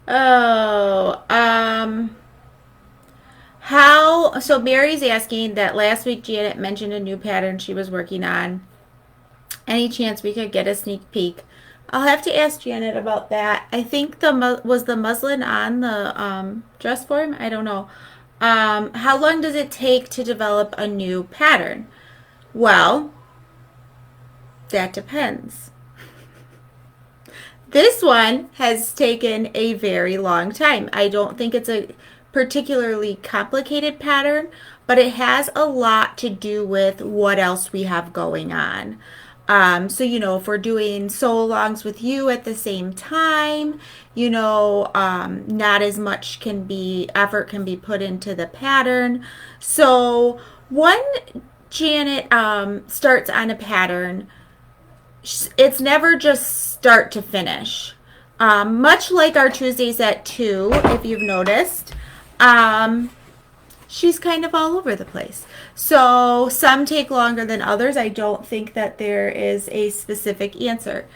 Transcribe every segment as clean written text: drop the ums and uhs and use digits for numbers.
Oh, so Mary's asking that last week Janet mentioned a new pattern she was working on. Any chance we could get a sneak peek? I'll have to ask Janet about that. I think was the muslin on the dress form. I don't know. How long does it take to develop a new pattern? Well, that depends. This one has taken a very long time. I don't think it's a particularly complicated pattern, but it has a lot to do with what else we have going on. So, if we're doing sew-alongs with you at the same time, not as much effort can be put into the pattern. So, when Janet starts on a pattern, it's never just start to finish. Much like our Tuesdays at 2, if you've noticed, she's kind of all over the place. So some take longer than others. I don't think that there is a specific answer.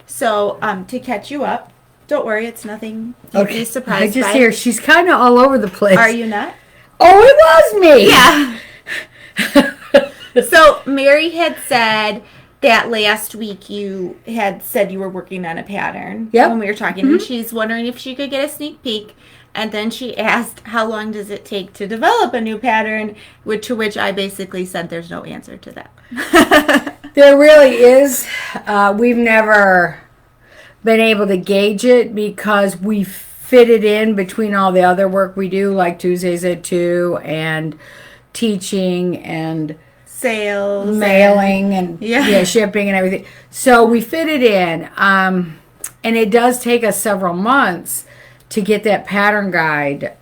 So to catch you up, don't worry, it's nothing to be surprised I just by. hear she's kind of all over the place. Are you not? Oh, it was me. Yeah. So Mary had said that last week you had said you were working on a pattern when we were talking, and she's wondering if she could get a sneak peek. And then she asked, how long does it take to develop a new pattern? To which I basically said there's no answer to that. There really is. We've never been able to gauge it because we fit it in between all the other work we do, like Tuesdays at 2 and teaching and sales, mailing and shipping and everything. So we fit it in. And it does take us several months to get that pattern guide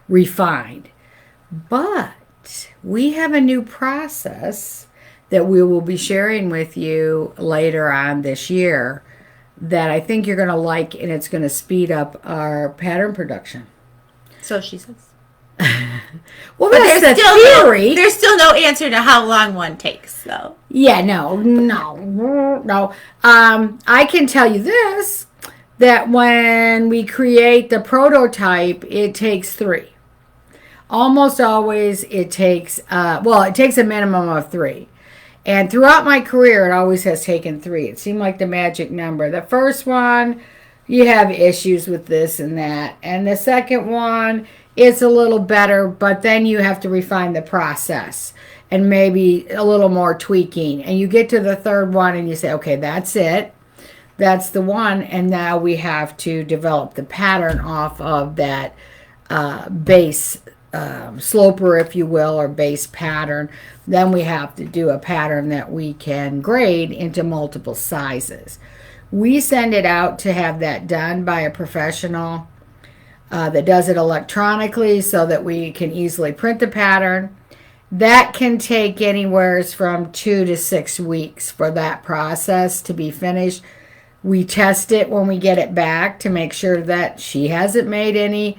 refined. But we have a new process that we will be sharing with you later on this year that I think you're going to like, and it's going to speed up our pattern production. So she says. Well, that's the theory. There's still no answer to how long one takes, though. Yeah, no. I can tell you this, that when we create the prototype, it takes 3. Almost always it takes, it takes a minimum of 3. And throughout my career, it always has taken 3. It seemed like the magic number. The first one, you have issues with this and that. And the second one, it's a little better, but then you have to refine the process and maybe a little more tweaking. And you get to the third one and you say, okay, that's it. That's the one, and now we have to develop the pattern off of that base sloper, if you will, or base pattern. Then we have to do a pattern that we can grade into multiple sizes. We send it out to have that done by a professional that does it electronically so that we can easily print the pattern. That can take anywhere from 2 to 6 weeks for that process to be finished. We test it when we get it back to make sure that she hasn't made any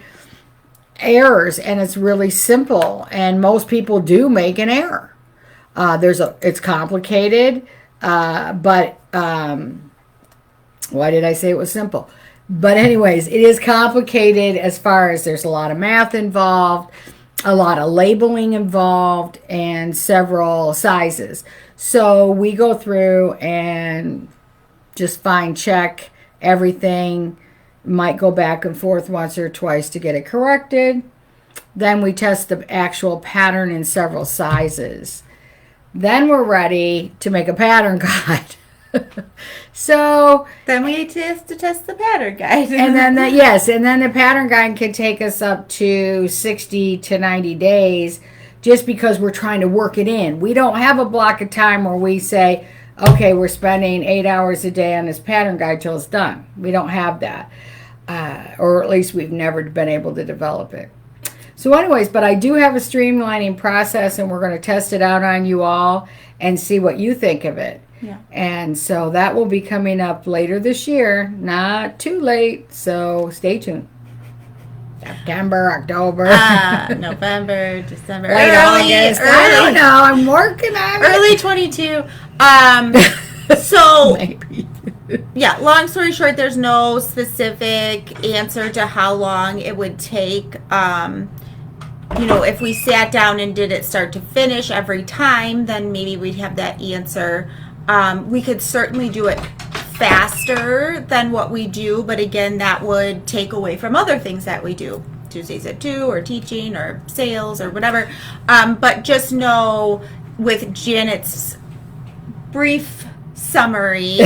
errors, and it's really simple. And most people do make an error. It's complicated, but why did I say it was simple? But anyways, it is complicated as far as there's a lot of math involved, a lot of labeling involved, and several sizes. So we go through and just check everything. Might go back and forth once or twice to get it corrected. Then we test the actual pattern in several sizes. Then we're ready to make a pattern guide. So then we have to test the pattern guide. And then the pattern guide can take us up to 60 to 90 days just because we're trying to work it in. We don't have a block of time where we say, okay, we're spending 8 hours a day on this pattern guide till it's done. We don't have that. Or at least we've never been able to develop it. So anyways, but I do have a streamlining process, and we're going to test it out on you all and see what you think of it. Yeah. And so that will be coming up later this year. Not too late, so stay tuned. September, October, November, December, late August. I don't know. I'm working on it. Early 22. So maybe. Yeah, long story short, there's no specific answer to how long it would take. If we sat down and did it start to finish every time, then maybe we'd have that answer. We could certainly do it faster than what we do, but again, that would take away from other things that we do. Tuesdays at 2 or teaching or sales or whatever. But just know with Janet's brief summary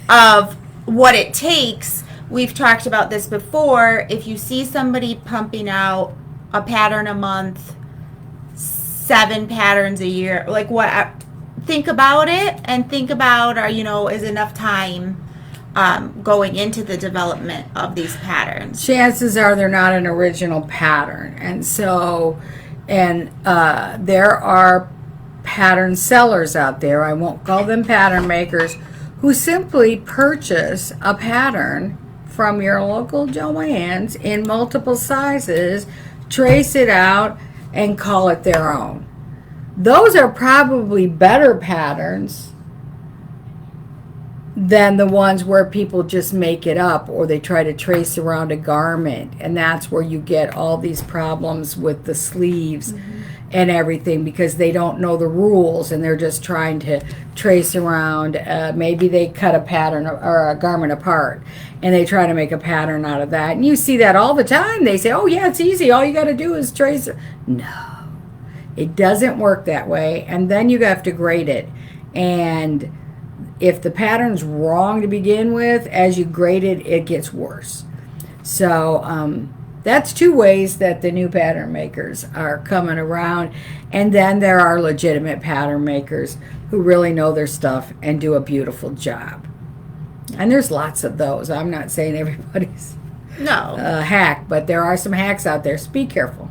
of what it takes, we've talked about this before. If you see somebody pumping out a pattern a month, 7 patterns a year, like what, think about it and think about, is enough time going into the development of these patterns. Chances are they're not an original pattern. And so, there are pattern sellers out there, I won't call them pattern makers, who simply purchase a pattern from your local Joann's in multiple sizes, trace it out, and call it their own. Those are probably better patterns than the ones where people just make it up or they try to trace around a garment, and that's where you get all these problems with the sleeves and everything, because they don't know the rules and they're just trying to trace around. Maybe they cut a pattern or a garment apart and they try to make a pattern out of that, and you see that all the time. They say, oh yeah, it's easy, all you got to do is trace it. No, it doesn't work that way, and then you have to grade it. And if the pattern's wrong to begin with, as you grade it, it gets worse. So that's 2 ways that the new pattern makers are coming around. And then there are legitimate pattern makers who really know their stuff and do a beautiful job. And there's lots of those. I'm not saying everybody's a hack, but there are some hacks out there, so be careful.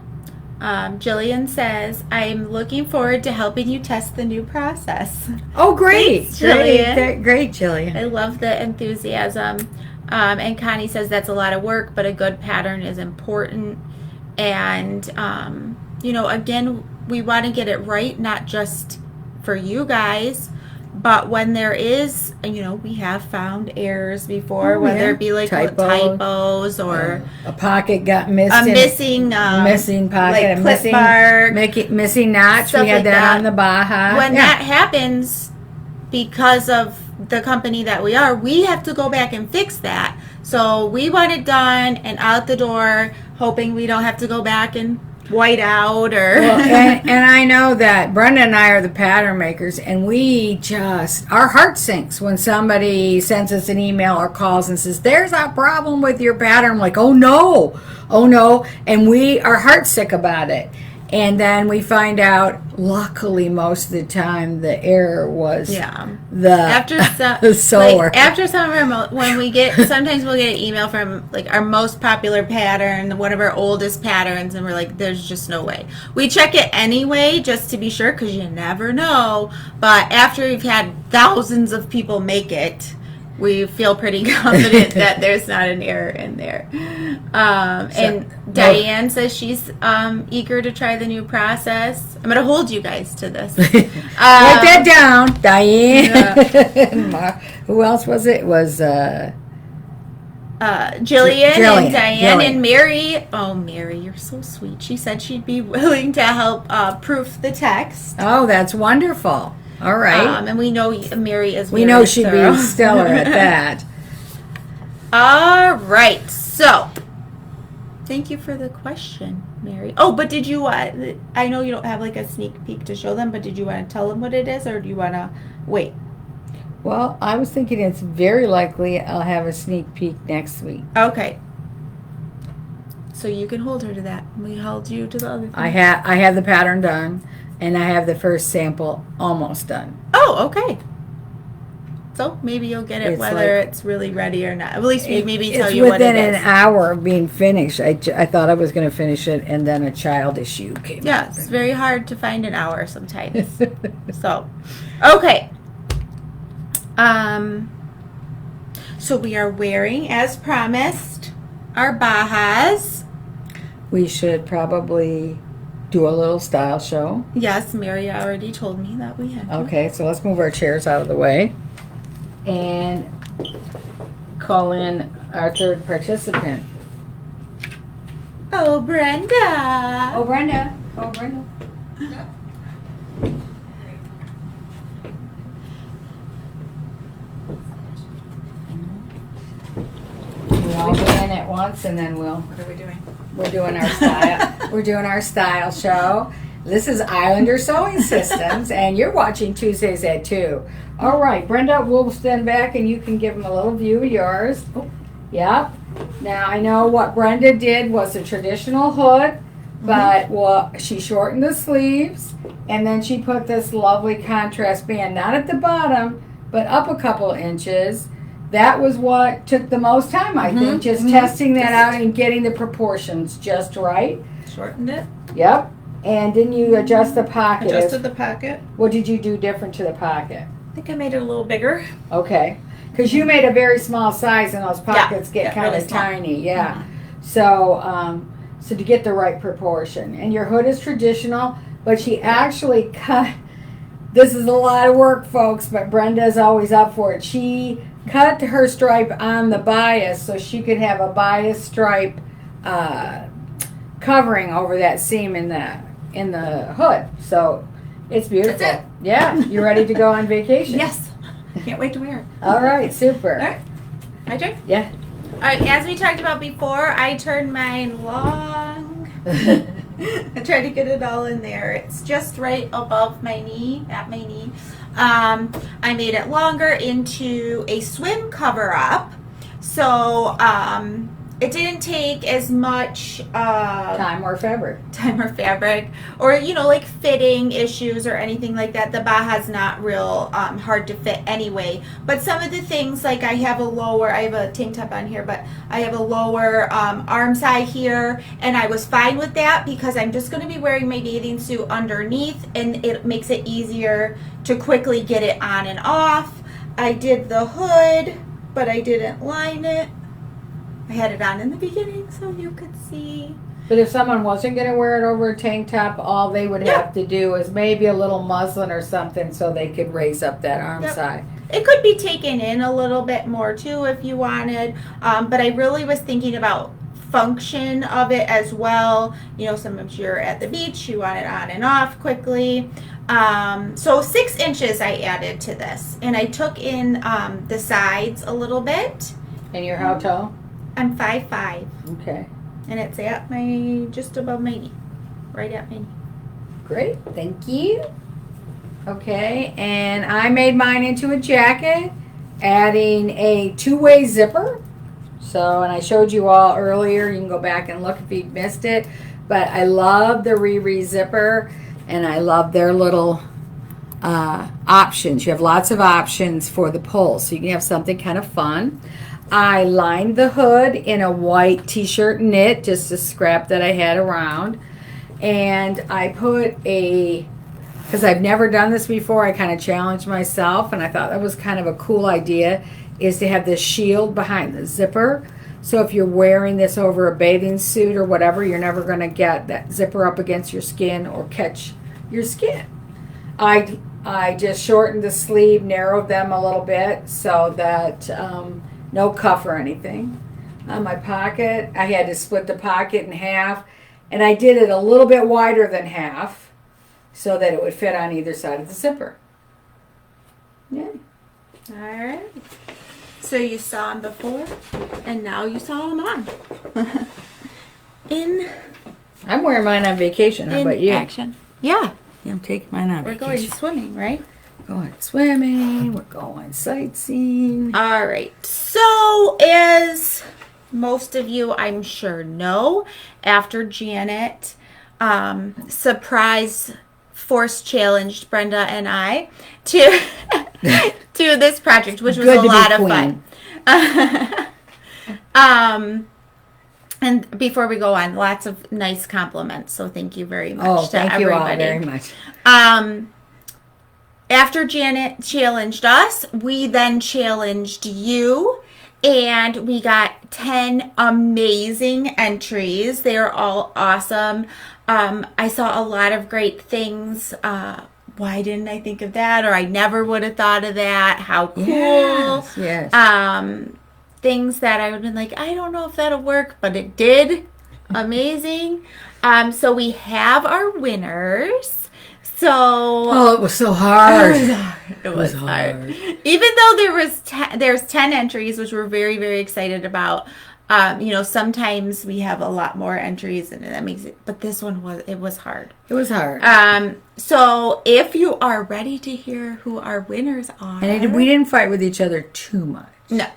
Jillian says, I'm looking forward to helping you test the new process. Oh, great. Thanks, Jillian. Great, Jillian. I love the enthusiasm. And Connie says that's a lot of work, but a good pattern is important. And, again, we want to get it right, not just for you guys, but when there is, we have found errors before, whether it be like typos or a pocket got missed, missing pocket, like clip mark, missing notch. We had that on the Baja. When that happens, because of the company that we are, we have to go back and fix that. So we want it done and out the door, hoping we don't have to go back and white out or and I know that Brenda and I are the pattern makers, and we just, our heart sinks when somebody sends us an email or calls and says there's a problem with your pattern. I'm like, oh no, and we are heart sick about it. And then we find out, luckily, most of the time, the error was the sewer. After some of our, when we get, sometimes we'll get an email from like our most popular pattern, one of our oldest patterns, and we're like, there's just no way. We check it anyway, just to be sure, because you never know. But after we've had thousands of people make it, we feel pretty confident that there's not an error in there. And Diane says she's eager to try the new process. I'm going to hold you guys to this. Write that down, Diane. Yeah. Who else was it? It was Jillian and Diane and Mary. Oh, Mary, you're so sweet. She said she'd be willing to help proof the text. Oh, that's wonderful. All right. And we know Mary is very We know she'd be stellar at that. All right. So, thank you for the question, Mary. Oh, but did you want, I know you don't have like a sneak peek to show them, but did you want to tell them what it is, or do you want to wait? Well, I was thinking it's very likely I'll have a sneak peek next week. Okay. So you can hold her to that. We held you to the other thing. I have the pattern done, and I have the first sample almost done. Oh, okay. So maybe you'll get it whether it's really ready or not. At least we maybe tell you what it is. Within an hour of being finished. I thought I was going to finish it, and then a child issue came up. Yeah, it's very hard to find an hour sometimes. So, okay. So we are wearing, as promised, our Bajas. We should probably do a little style show. Yes, Mary already told me that we had to. Okay, so let's move our chairs out of the way. And call in our third participant. Oh, Brenda. Oh, Brenda. Oh, Brenda. We'll all go in at once, and then What are we doing? we're doing our style. We're doing our style show. This is Islander Sewing Systems, and you're watching Tuesdays at 2. All right, Brenda, we'll stand back, and you can give them a little view of yours. Oh, yep. Now, I know what Brenda did was a traditional hood, but she shortened the sleeves, and then she put this lovely contrast band, not at the bottom, but up a couple inches. That was what took the most time, I think, just testing that out and getting the proportions just right. Shortened it. Yep. And didn't you adjust the pocket? Adjusted the pocket. What did you do different to the pocket? I think I made it a little bigger. Okay. Because you made a very small size and those pockets get kind really of small. tiny. Yeah. So, so to get the right proportion. And your hood is traditional, but she actually cut, this is a lot of work, folks, but Brenda's always up for it. She cut her stripe on the bias so she could have a bias stripe covering over that seam in the hood. So it's beautiful. That's it. Yeah. You ready to go on vacation? Yes. Can't wait to wear it. All right. Super. All right. My turn? Yeah. All right, as we talked about before, I turned mine long. I tried to get it all in there. It's just right above my knee, at my knee. I made it longer into a swim cover up. So it didn't take as much Time or fabric. or like fitting issues or anything like that. The Baja's not real hard to fit anyway, but some of the things, like I have a tank top on here, but I have a lower arm side here, and I was fine with that because I'm just going to be wearing my bathing suit underneath, and it makes it easier to quickly get it on and off. I did the hood, but I didn't line it. I had it on in the beginning so you could see. But if someone wasn't going to wear it over a tank top, all they would have to do is maybe a little muslin or something so they could raise up that arm side. It could be taken in a little bit more too if you wanted, but I really was thinking about function of it as well. Sometimes you're at the beach, you want it on and off quickly. So 6 inches I added to this, and I took in the sides a little bit. And you're how tall? I'm 5'5", Okay. and it's at just above my knee, right at my knee. Great. Thank you. Okay. And I made mine into a jacket, adding a 2-way zipper. So, and I showed you all earlier. You can go back and look if you missed it. But I love the Riri zipper, and I love their little options. You have lots of options for the pull, so you can have something kind of fun. I lined the hood in a white t-shirt knit, just a scrap that I had around. And I put because I've never done this before, I kind of challenged myself, and I thought that was kind of a cool idea, is to have this shield behind the zipper. So if you're wearing this over a bathing suit or whatever, you're never going to get that zipper up against your skin or catch your skin. I just shortened the sleeve, narrowed them a little bit so that no cuff or anything. On my pocket, I had to split the pocket in half, and I did it a little bit wider than half so that it would fit on either side of the zipper. Yeah. All right. So you saw them before, and now you saw them on. I'm wearing mine on vacation. How about you? Action. Yeah. Yeah, I'm taking mine on We're vacation. going swimming, right? Going swimming. We're going sightseeing. All right. So, as most of you, I'm sure, know, after Janet surprise force challenged Brenda and I to to this project, which was a lot of fun. And before we go on, lots of nice compliments. So thank you very much to thank you everybody. all very much. After Janet challenged us, we then challenged you, and we got 10 amazing entries. They are all awesome. I saw a lot of great things. Why didn't I think of that? Or I never would have thought of that. How cool. Yes. things that I would have been like, I don't know if that'll work, but it did. Amazing. So we have our winners. So Oh, it was so hard. it was hard. Even though there's 10 entries, which we're very, very excited about. Sometimes we have a lot more entries, and that makes it. But this one was hard. It was hard. So if you are ready to hear who our winners are, And we didn't fight with each other too much. No.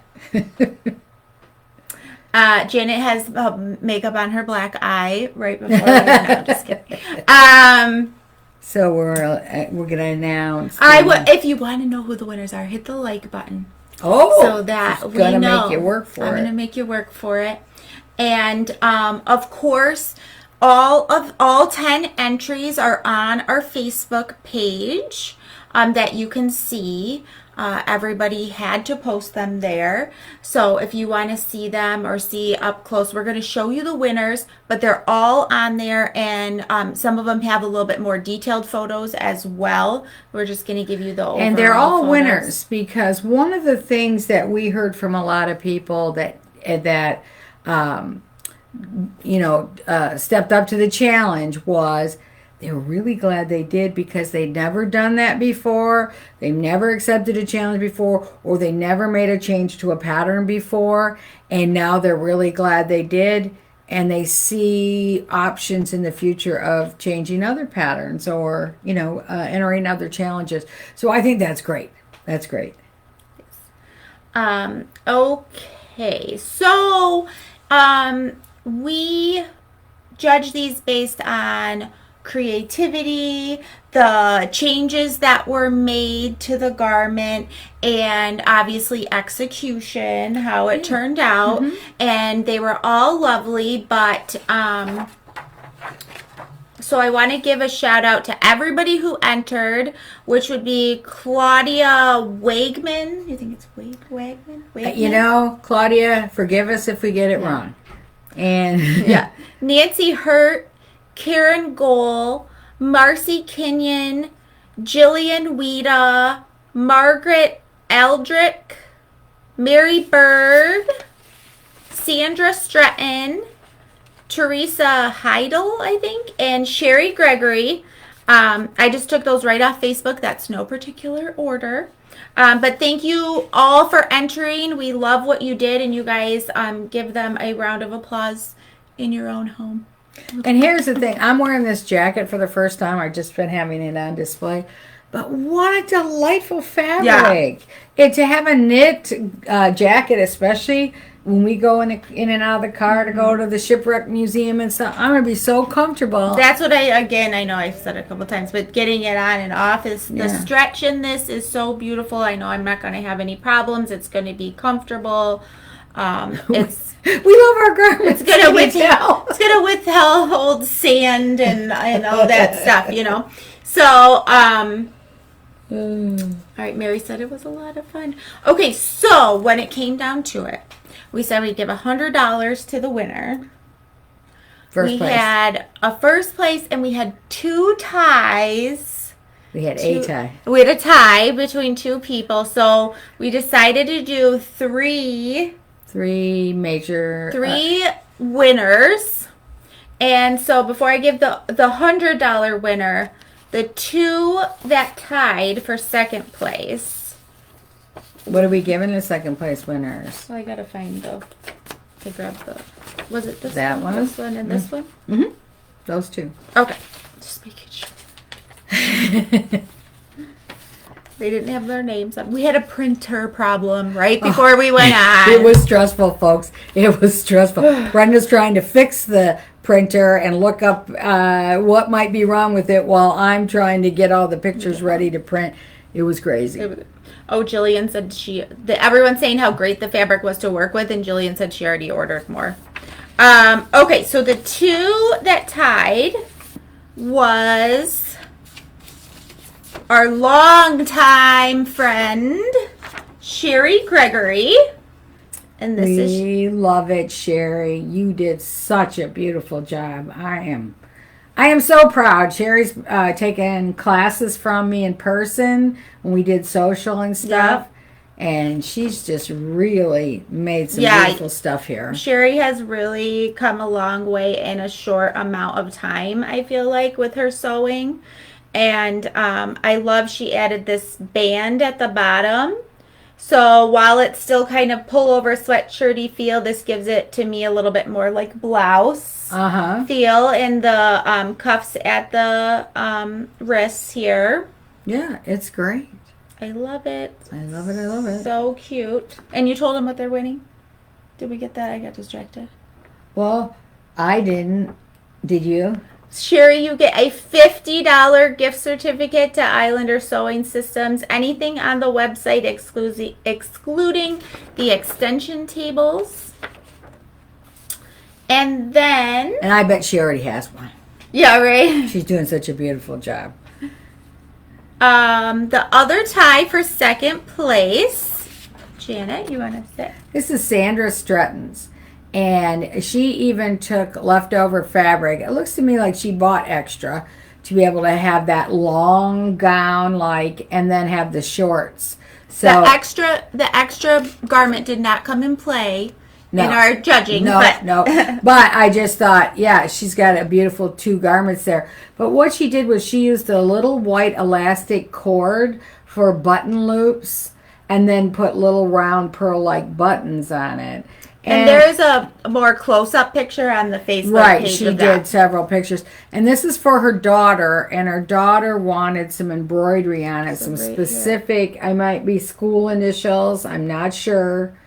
Janet has makeup on her black eye right before. No, just kidding. So we're gonna announce. If you want to know who the winners are, hit the like button. Oh, So that it's we gonna know. make you work for I'm it. gonna make you work for it. And of course, all 10 entries are on our Facebook page that you can see. Everybody had to post them there. So if you want to see them or see up close, we're going to show you the winners, but they're all on there, and some of them have a little bit more detailed photos as well. We're just going to give you the overall And they're all photos. winners, because one of the things that we heard from a lot of people that stepped up to the challenge was they were really glad they did, because they'd never done that before. They never accepted a challenge before, or they never made a change to a pattern before. And now they're really glad they did. And they see options in the future of changing other patterns or, entering other challenges. So I think that's great. That's great. Okay. So, we judge these based on creativity, the changes that were made to the garment, and obviously execution, how it turned out. And they were all lovely, but so I want to give a shout out to everybody who entered, which would be Claudia Wagman. You think it's Wagman? Claudia, forgive us if we get it wrong. And Yeah. Nancy Hurt, Karen Gohl, Marcy Kenyon, Jillian Weta, Margaret Eldrick, Mary Bird, Sandra Stretton, Teresa Heidel, I think, and Sherry Gregory. I just took those right off Facebook. That's no particular order. But thank you all for entering. We love what you did, and you guys give them a round of applause in your own home. And here's the thing. I'm wearing this jacket for the first time. I've just been having it on display. But what a delightful fabric. To have a knit jacket, especially when we go in and out of the car to go to the Shipwreck Museum and stuff, I'm going to be so comfortable. That's what I know I've said it a couple times, but getting it on and off is the stretch in this is so beautiful. I know I'm not going to have any problems. It's going to be comfortable. It's we love our garments. It's gonna withhold sand and all that stuff, So, all right, Mary said it was a lot of fun. Okay, so when it came down to it, we said we'd give $100 to the winner. First place. We had a first place, and we had 2 ties. We had a tie. We had a tie between 2 people, so we decided to do 3 major... 3 winners. And so before I give the $100 winner, the 2 that tied for second place. What are we giving the second place winners? So I gotta find to grab was it this That one? This one and this one? Mm-hmm. Those 2. Okay. Just making sure. They didn't have their names on. We had a printer problem right before we went on. It was stressful, folks. It was stressful. Brenda's trying to fix the printer and look up what might be wrong with it while I'm trying to get all the pictures ready to print. It was crazy. Jillian said everyone's saying how great the fabric was to work with, and Jillian said she already ordered more. Okay, so the 2 that tied was our longtime friend, Sherry Gregory. And We love it, Sherry. You did such a beautiful job. I am so proud. Sherry's taken classes from me in person when we did social and stuff. And she's just really made some Yeah. beautiful stuff here. Sherry has really come a long way in a short amount of time, I feel like, with her sewing. And I love she added this band at the bottom. So while it's still kind of pullover sweatshirty feel, this gives it to me a little bit more like blouse Uh-huh. feel, and the cuffs at the wrists here. Yeah, it's great. I love it. I love it. I love it. So cute. And you told them what they're winning? Did we get that? I got distracted. Well, I didn't. Did you? Sherry, you get a $50 gift certificate to Islander Sewing Systems. Anything on the website excluding the extension tables. And then... And I bet she already has one. Yeah, right? She's doing such a beautiful job. The other tie for second place. Janet, you want to sit? This is Sandra Stretton's. And she even took leftover fabric. It looks to me like she bought extra to be able to have that long gown, and then have the shorts. So The extra garment did not come in play No. in our judging. No, but no. But I just thought, yeah, she's got a beautiful 2 garments there. But what she did was she used a little white elastic cord for button loops and then put little round pearl-like buttons on it. And there's a more close-up picture on the Facebook Right, page she of did that. several pictures. And this is for her daughter, and her daughter wanted some embroidery on it, some right here. specific, I might be school initials, I'm not sure.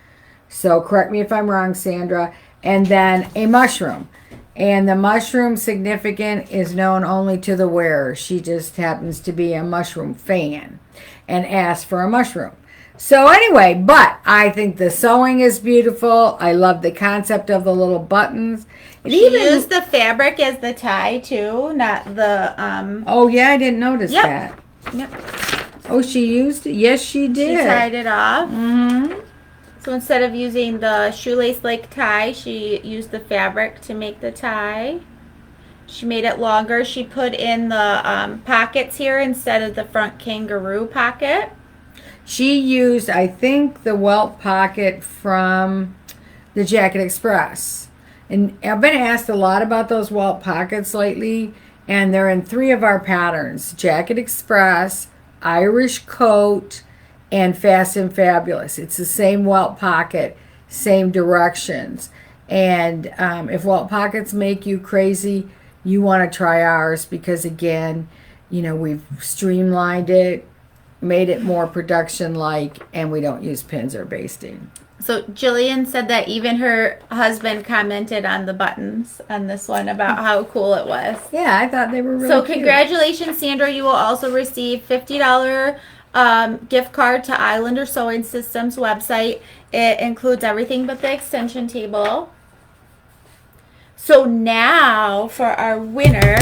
So correct me if I'm wrong, Sandra. And then a mushroom. And the mushroom significant is known only to the wearer. She just happens to be a mushroom fan and asked for a mushroom. So anyway, but I think the sewing is beautiful. I love the concept of the little buttons. She used the fabric as the tie too, not the Oh yeah, I didn't notice Yep. that. Yep. Oh, she used it. Yes, she She did. tied it off. Mm-hmm. So instead of using the shoelace-like tie, she used the fabric to make the tie. She made it longer. She put in the pockets here instead of the front kangaroo pocket. She used, I think, the welt pocket from the Jacket Express. And I've been asked a lot about those welt pockets lately, and they're in 3 of our patterns: Jacket Express, Irish Coat, and Fast and Fabulous. It's the same welt pocket, same directions. And if welt pockets make you crazy, you want to try ours because, again, we've streamlined it, made it more production-like, and we don't use pins or basting. So Jillian said that even her husband commented on the buttons on this one about how cool it was. Yeah, I thought they were really So cute. congratulations, Sandra. You will also receive $50 gift card to Islander Sewing Systems website. It includes everything but the extension table. So now for our winner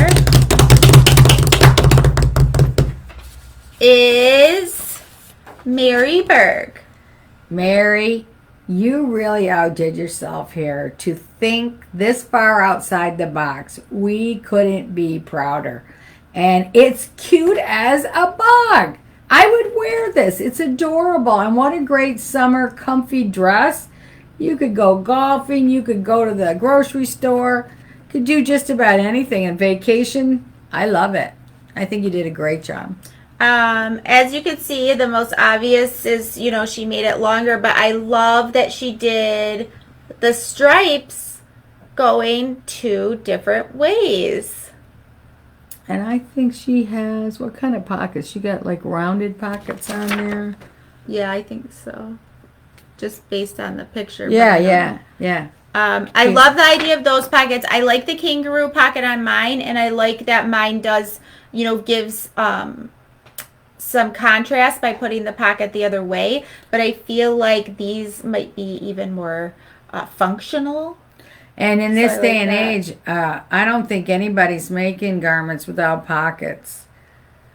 is Mary Berg. Mary, you really outdid yourself here to think this far outside the box. We couldn't be prouder. And it's cute as a bug. I would wear this. It's adorable. And what a great summer comfy dress. You could go golfing. You could go to the grocery store. Could do just about anything. And vacation, I love it. I think you did a great job. As you can see, the most obvious is, she made it longer, but I love that she did the stripes going 2 different ways. And I think she has, what kind of pockets? She got like rounded pockets on there. Yeah, I think so. Just based on the picture. but Yeah, I don't yeah, know. yeah. I love the idea of those pockets. I like the kangaroo pocket on mine, and I like that mine does, gives some contrast by putting the pocket the other way. But I feel like these might be even more functional. And in So this I day like and that. age, I don't think anybody's making garments without pockets.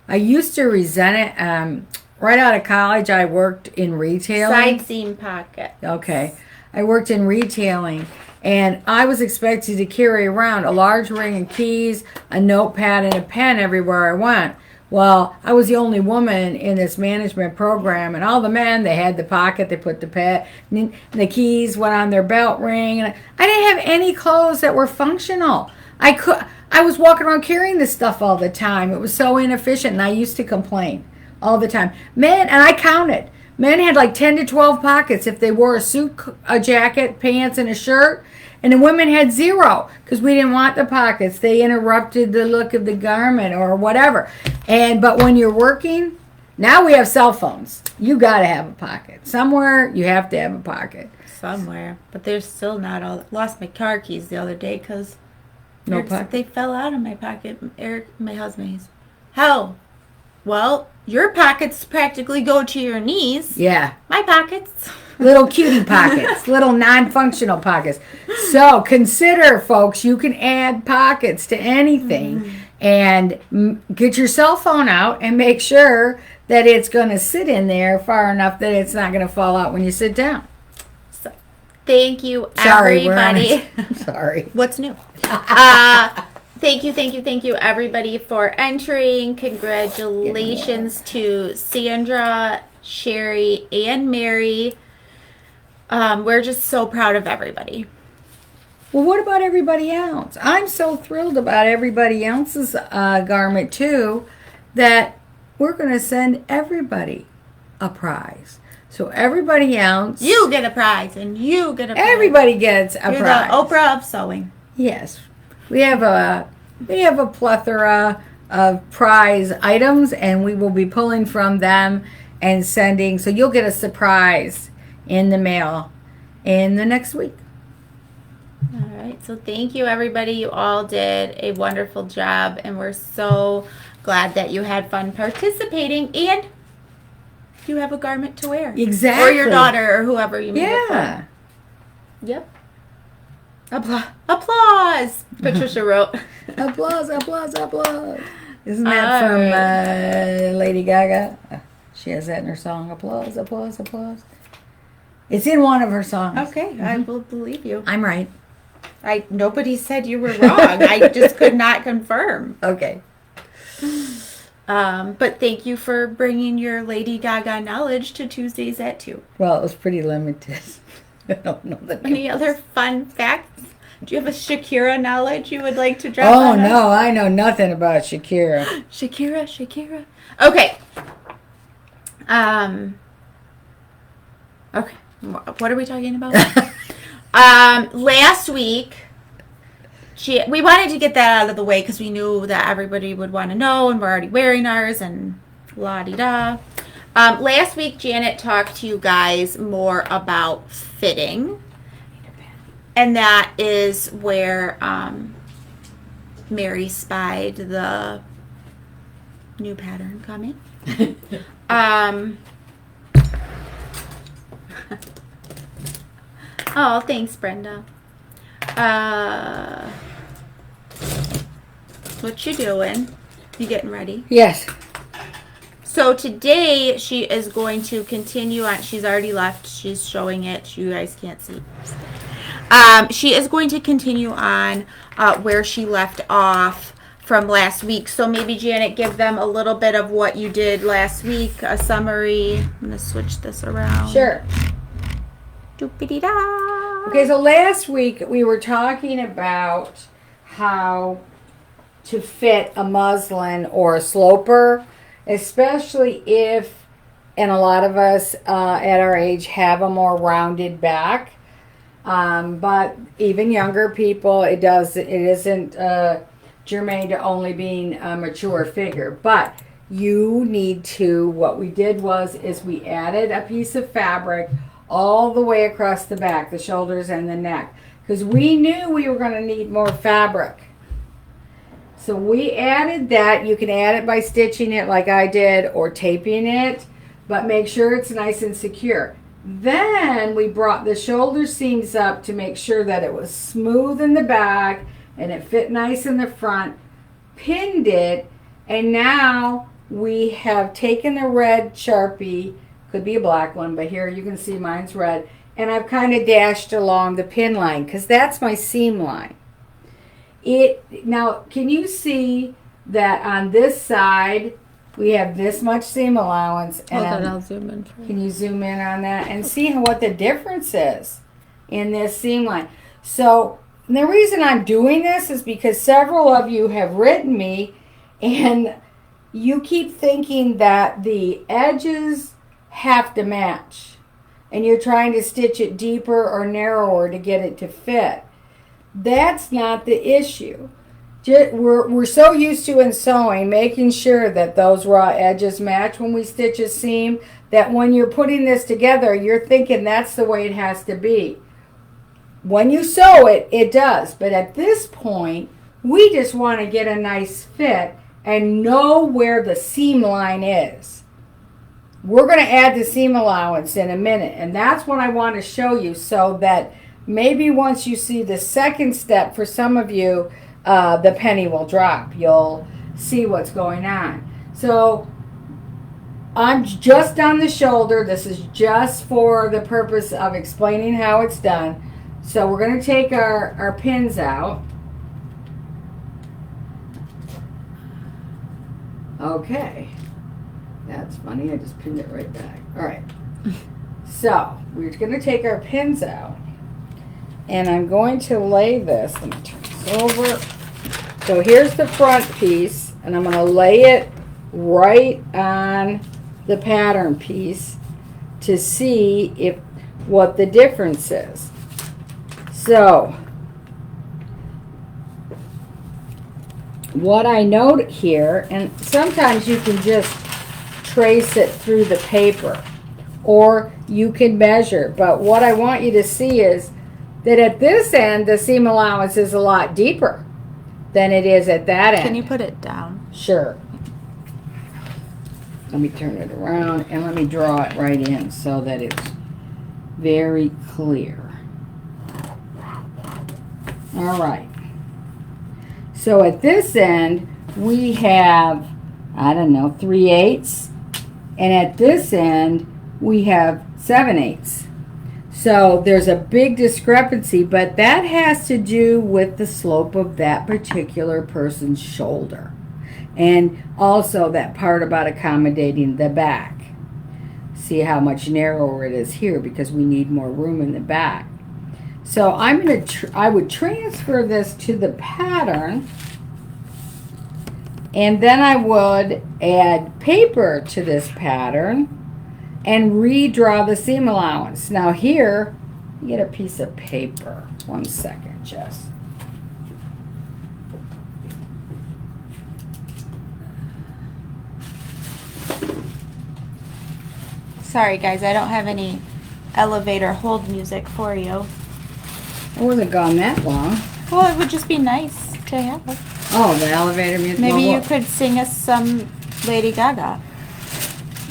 I used to resent it. Right out of college, I worked in retailing. Side seam pocket. Okay. I worked in retailing, and I was expected to carry around a large ring of keys, a notepad, and a pen everywhere I went. Well, I was the only woman in this management program, and all the men, they had the pocket, they put the keys went on their belt ring, and I didn't have any clothes that were functional. I was walking around carrying this stuff all the time. It was so inefficient, and I used to complain all the time. Men, and I counted. Men had like 10 to 12 pockets if they wore a suit, a jacket, pants, and a shirt. And the women had zero because we didn't want the pockets. They interrupted the look of the garment or whatever. But when you're working, now we have cell phones. You got to have a pocket. Somewhere you have to have a pocket. Somewhere. But there's still not all. Lost my car keys the other day because No pocket. they fell out of my pocket. Eric, my husband, he's, how? Well, your pockets practically go to your knees. Yeah. My pockets. Little cutie pockets, little non-functional pockets. So consider, folks, you can add pockets to anything and get your cell phone out and make sure that it's going to sit in there far enough that it's not going to fall out when you sit down. So, thank you, Sorry, everybody. Sorry. What's new? Thank you, everybody, for entering. Congratulations to Sandra, Sherry, and Mary. We're just so proud of everybody. Well, what about everybody else? I'm so thrilled about everybody else's garment, too, that we're going to send everybody a prize. So everybody else... You get a prize, and you get a prize. Everybody gets a You're prize. the Oprah of sewing. Yes. We have a plethora of prize items, and we will be pulling from them and sending. So you'll get a surprise in the mail in the next week. All right. So thank you, everybody. You all did a wonderful job, and we're so glad that you had fun participating, and you have a garment to wear. Exactly. Or your daughter, or whoever you made it Yeah. for. Yep. Applause. Patricia wrote. Applause, applause, applause. Isn't that from Lady Gaga? She has that in her song. Applause, applause, applause. It's in one of her songs. Okay, I will believe you. I'm right. Nobody said you were wrong. I just could not confirm. Okay. But thank you for bringing your Lady Gaga knowledge to Tuesdays at 2. Well, it was pretty limited. I don't know the Any names. other fun facts? Do you have a Shakira knowledge you would like to drop Oh, on us? no, I know nothing about Shakira. Shakira. Okay. Okay. What are we talking about? Last week, we wanted to get that out of the way because we knew that everybody would want to know, and we're already wearing ours, and la-di-da. Last week, Janet talked to you guys more about fitting, and that is where Mary spied the new pattern coming. Oh, thanks, Brenda. What you doing? You getting ready? Yes. So today she is going to continue on. She's already left. She's showing it. You guys can't see. She is going to continue on where she left off from last week. So maybe Janet, give them a little bit of what you did last week, a summary. I'm going to switch this around. Sure. Doopity-da. Okay, so last week we were talking about how to fit a muslin or a sloper, especially if, and a lot of us at our age have a more rounded back. But even younger people, it isn't germane to only being a mature figure. But you need to, what we did is we added a piece of fabric all the way across the back, the shoulders and the neck, because we knew we were going to need more fabric. So we added that. You can add it by stitching it like I did or taping it, but make sure it's nice and secure. Then we brought the shoulder seams up to make sure that it was smooth in the back and it fit nice in the front, pinned it, and now we have taken the red Sharpie, could be a black one, but here you can see mine's red, and I've kind of dashed along the pin line because that's my seam line. Now, can you see that on this side we have this much seam allowance. Hold on, And I'll zoom in for you. can you zoom in on that and see what the difference is in this seam line? So the reason I'm doing this is because several of you have written me and you keep thinking that the edges have to match and you're trying to stitch it deeper or narrower to get it to fit. That's not the issue. We're so used to in sewing making sure that those raw edges match when we stitch a seam that when you're putting this together, you're thinking that's the way it has to be. When you sew it, it does. But at this point, we just want to get a nice fit and know where the seam line is. We're going to add the seam allowance in a minute, and that's what I want to show you so that maybe once you see the second step, for some of you, the penny will drop. You'll see what's going on. So I'm just on the shoulder. This is just for the purpose of explaining how it's done. So we're going to take our pins out. Okay. That's funny. I just pinned it right back. All right. So we're going to take our pins out. And I'm going to lay this. Let me turn this over. So here's the front piece. And I'm going to lay it right on the pattern piece to see what the difference is. So what I note here, and sometimes you can just trace it through the paper or you can measure, but what I want you to see is that at this end the seam allowance is a lot deeper than it is at that end. Can you put it down? Sure. Let me turn it around and let me draw it right in so that it's very clear. All right. So at this end, we have, I don't know, 3/8. And at this end, we have 7/8. So there's a big discrepancy, but that has to do with the slope of that particular person's shoulder. And also that part about accommodating the back. See how much narrower it is here because we need more room in the back. So I would transfer this to the pattern, and then I would add paper to this pattern and redraw the seam allowance. Now here, you get a piece of paper. 1 second, Jess. Sorry guys, I don't have any elevator hold music for you. It wasn't gone that long. Well, it would just be nice to have. Oh, the elevator music. Maybe Well, you could sing us some Lady Gaga.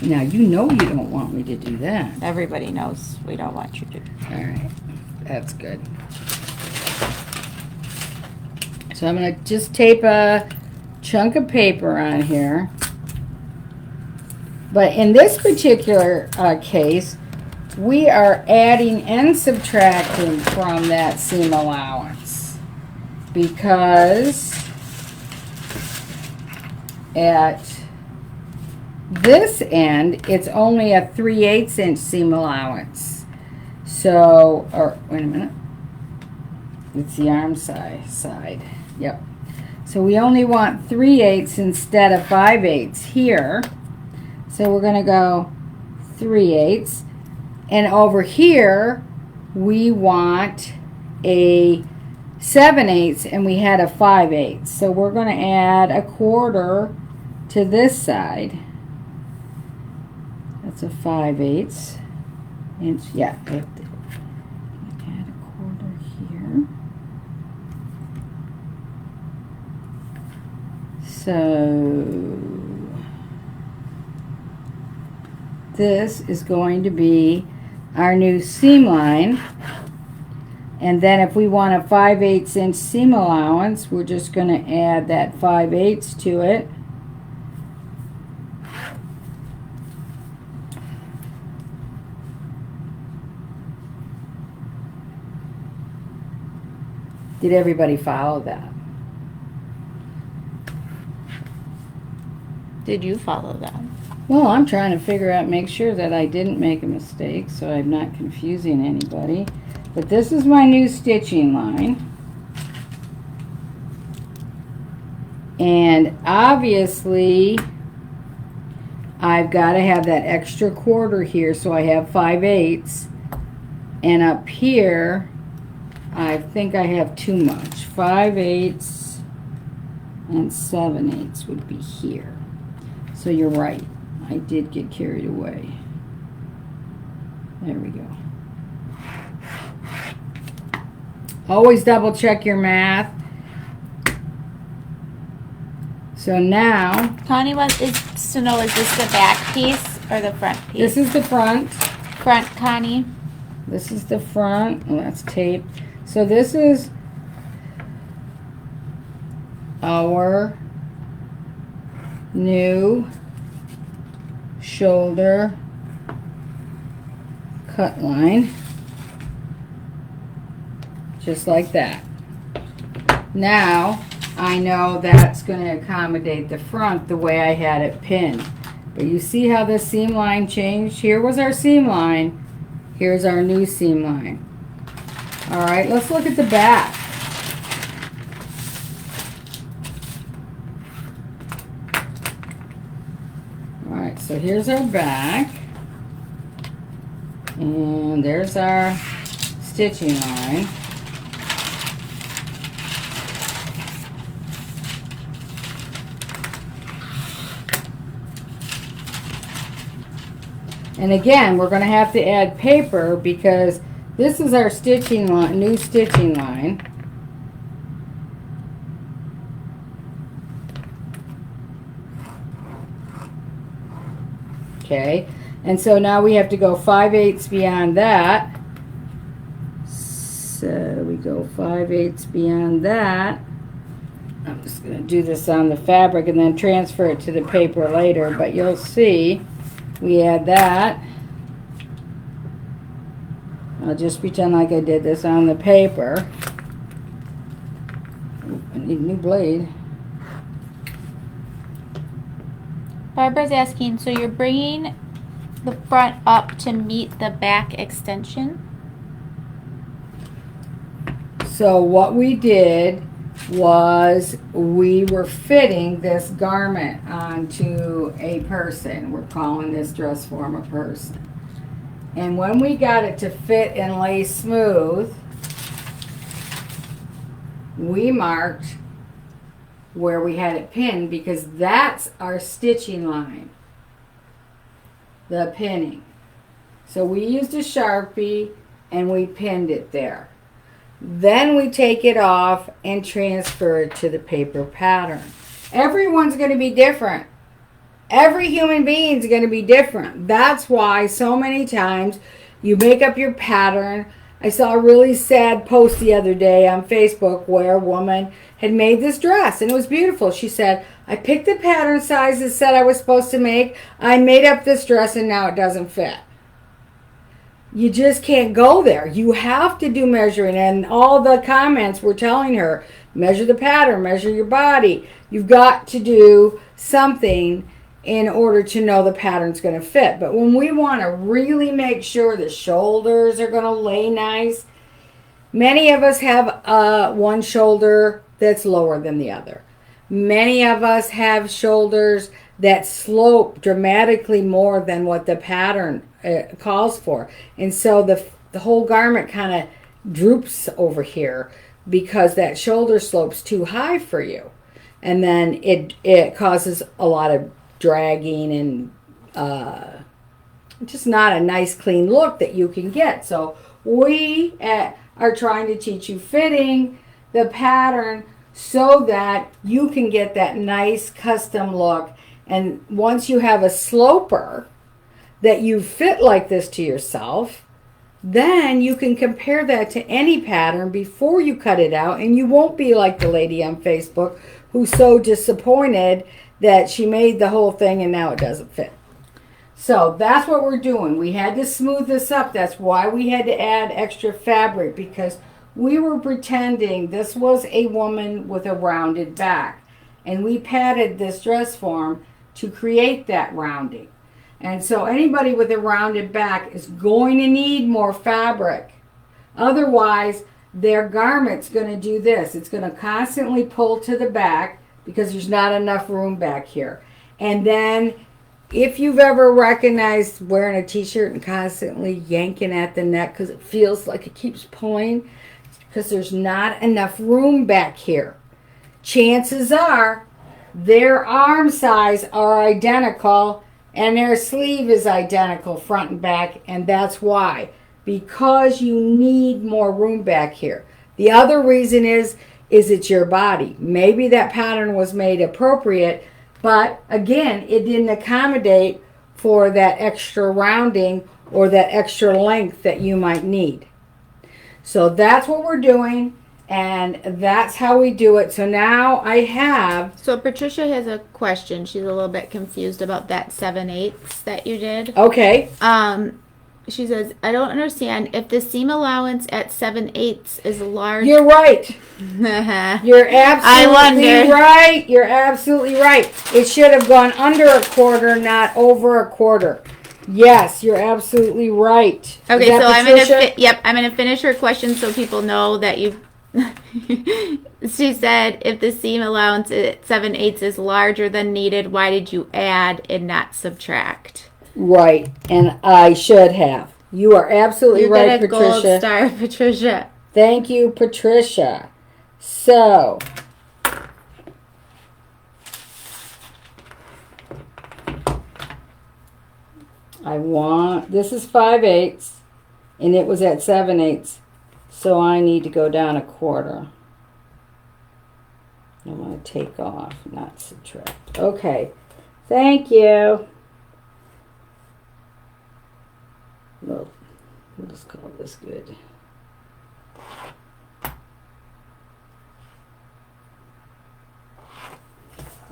Now, you know you don't want me to do that. Everybody knows we don't want you to. All right. That's good. So I'm going to just tape a chunk of paper on here. But in this particular case, we are adding and subtracting from that seam allowance because at this end it's only a 3/8 inch seam allowance. So, or wait a minute, it's the arm side. Yep. So we only want 3/8 instead of 5/8 here. So we're going to go 3/8. And over here, we want a 7/8, and we had a 5/8. So we're going to add a quarter to this side. That's a 5/8 inch. Yeah, add a quarter here. So this is going to be our new seam line, and then if we want a 5/8 inch seam allowance, we're just going to add that 5/8 to it. Did everybody follow that? Did you follow them? Well, I'm trying to figure out, make sure that I didn't make a mistake so I'm not confusing anybody. But this is my new stitching line. And obviously, I've got to have that extra quarter here, so I have 5/8. And up here, I think I have too much. 5/8 and 7/8 would be here. So you're right. I did get carried away. There we go. Always double check your math. So now, Connie wants to know, is this the back piece or the front piece? this is the front. Front, Connie. This is the front. Oh, that's tape. So this is our new shoulder cut line. Just like that. Now, I know that's going to accommodate the front the way I had it pinned. But you see how the seam line changed? Here was our seam line. Here's our new seam line. All right, let's look at the back. All right, so here's our back. And there's our stitching line. And again, we're going to have to add paper because this is our stitching line, new stitching line. Okay, and so now we have to go 5/8 beyond that. So we go 5/8 beyond that. I'm just going to do this on the fabric and then transfer it to the paper later, but you'll see. We add that. I'll just pretend like I did this on the paper. Ooh, I need a new blade. Barbara's asking, so you're bringing the front up to meet the back extension? So what we did was we were fitting this garment onto a person. We're calling this dress form a person. And when we got it to fit and lay smooth, we marked where we had it pinned because that's our stitching line, the pinning. So we used a Sharpie and we pinned it there. Then we take it off and transfer it to the paper pattern. Everyone's going to be different. Every human being is going to be different. That's why so many times you make up your pattern. I saw a really sad post the other day on Facebook where a woman had made this dress and it was beautiful. She said, I picked the pattern size that said I was supposed to make. I made up this dress and now it doesn't fit. You just can't go there. You have to do measuring. And all the comments were telling her, measure the pattern, measure your body. You've got to do something in order to know the pattern's going to fit. But when we want to really make sure the shoulders are going to lay nice, many of us have one shoulder that's lower than the other. Many of us have shoulders that slope dramatically more than what the pattern calls for. And so the whole garment kind of droops over here because that shoulder slope's too high for you. And then it causes a lot of dragging and just not a nice clean look that you can get. So we are trying to teach you fitting the pattern so that you can get that nice custom look. And once you have a sloper that you fit like this to yourself, then you can compare that to any pattern before you cut it out, and you won't be like the lady on Facebook who's so disappointed that she made the whole thing and now it doesn't fit. So that's what we're doing. We had to smooth this up. That's why we had to add extra fabric, because we were pretending this was a woman with a rounded back. And we padded this dress form to create that rounding. And so anybody with a rounded back is going to need more fabric. Otherwise, their garment's going to do this. It's going to constantly pull to the back because there's not enough room back here. And then if you've ever recognized wearing a t-shirt and constantly yanking at the neck because it feels like it keeps pulling, because there's not enough room back here. Chances are their arm size are identical and their sleeve is identical front and back, and that's why. Because you need more room back here. The other reason is it's your body. Maybe that pattern was made appropriate, but again, it didn't accommodate for that extra rounding or that extra length that you might need. So that's what we're doing, and that's how we do it. So now I have... So Patricia has a question. She's a little bit confused about that 7/8 that you did. Okay. She says, I don't understand if the seam allowance at 7/8 is large. You're right. You're absolutely right. You're absolutely right. It should have gone under a quarter, not over a quarter. Yes, you're absolutely right. Okay, so I'm gonna finish her question so people know that you. She said, if the seam allowance at 7/8 is larger than needed, why did you add and not subtract? Right, and I should have. You are absolutely right, Patricia. Gold star, Patricia. Thank you, Patricia. So, this is 5/8, and it was at 7/8, so I need to go down a quarter. I'm going to take off, not subtract. Okay, thank you. Well, we'll just call this good.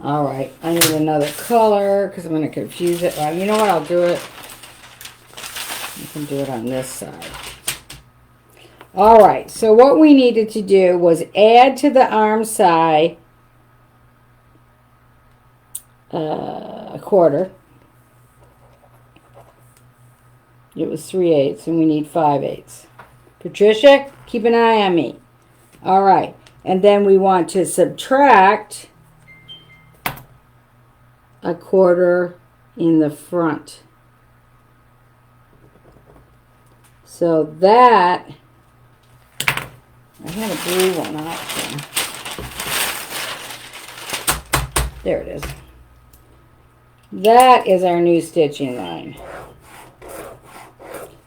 All right, I need another color because I'm going to confuse it. You know what? I'll do it. You can do it on this side. All right, so what we needed to do was add to the arm side a quarter. It was 3/8, and we need 5/8. Patricia, keep an eye on me. All right, and then we want to subtract a quarter in the front. So that, I had a blue one option. There it is. That is our new stitching line.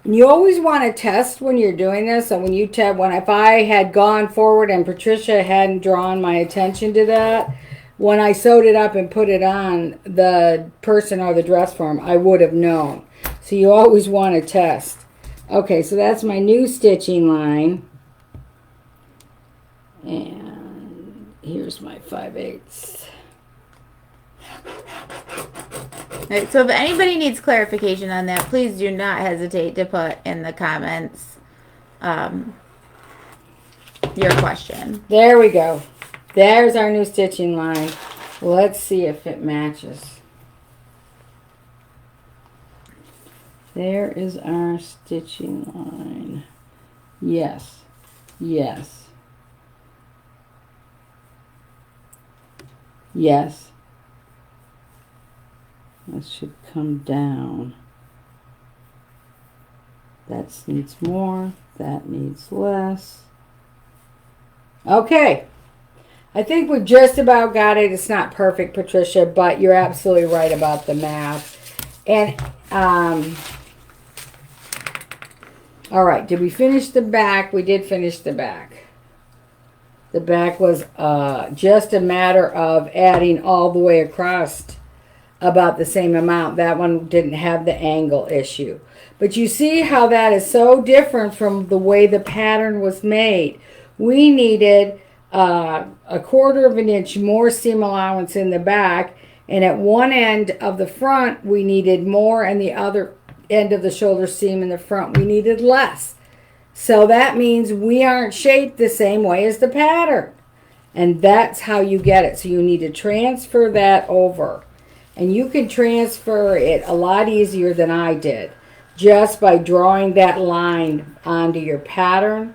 And you always want to test when you're doing this. So when you if I had gone forward and Patricia hadn't drawn my attention to that, when I sewed it up and put it on the person or the dress form, I would have known. So you always want to test. Okay, so that's my new stitching line. And here's my 5/8. Right, so if anybody needs clarification on that, please do not hesitate to put in the comments your question. There we go. There's our new stitching line. Let's see if it matches. There is our stitching line. Yes. Yes. Yes. That should come down. That needs more. That needs less. Okay. I think we've just about got it. It's not perfect, Patricia, but you're absolutely right about the math. And, all right. Did we finish the back? We did finish the back. The back was just a matter of adding all the way across about the same amount. That one didn't have the angle issue. But you see how that is so different from the way the pattern was made. We needed a 1/4 of an inch more seam allowance in the back, and at one end of the front we needed more, and the other end of the shoulder seam in the front we needed less. So that means we aren't shaped the same way as the pattern, and that's how you get it. So you need to transfer that over. And you can transfer it a lot easier than I did, just by drawing that line onto your pattern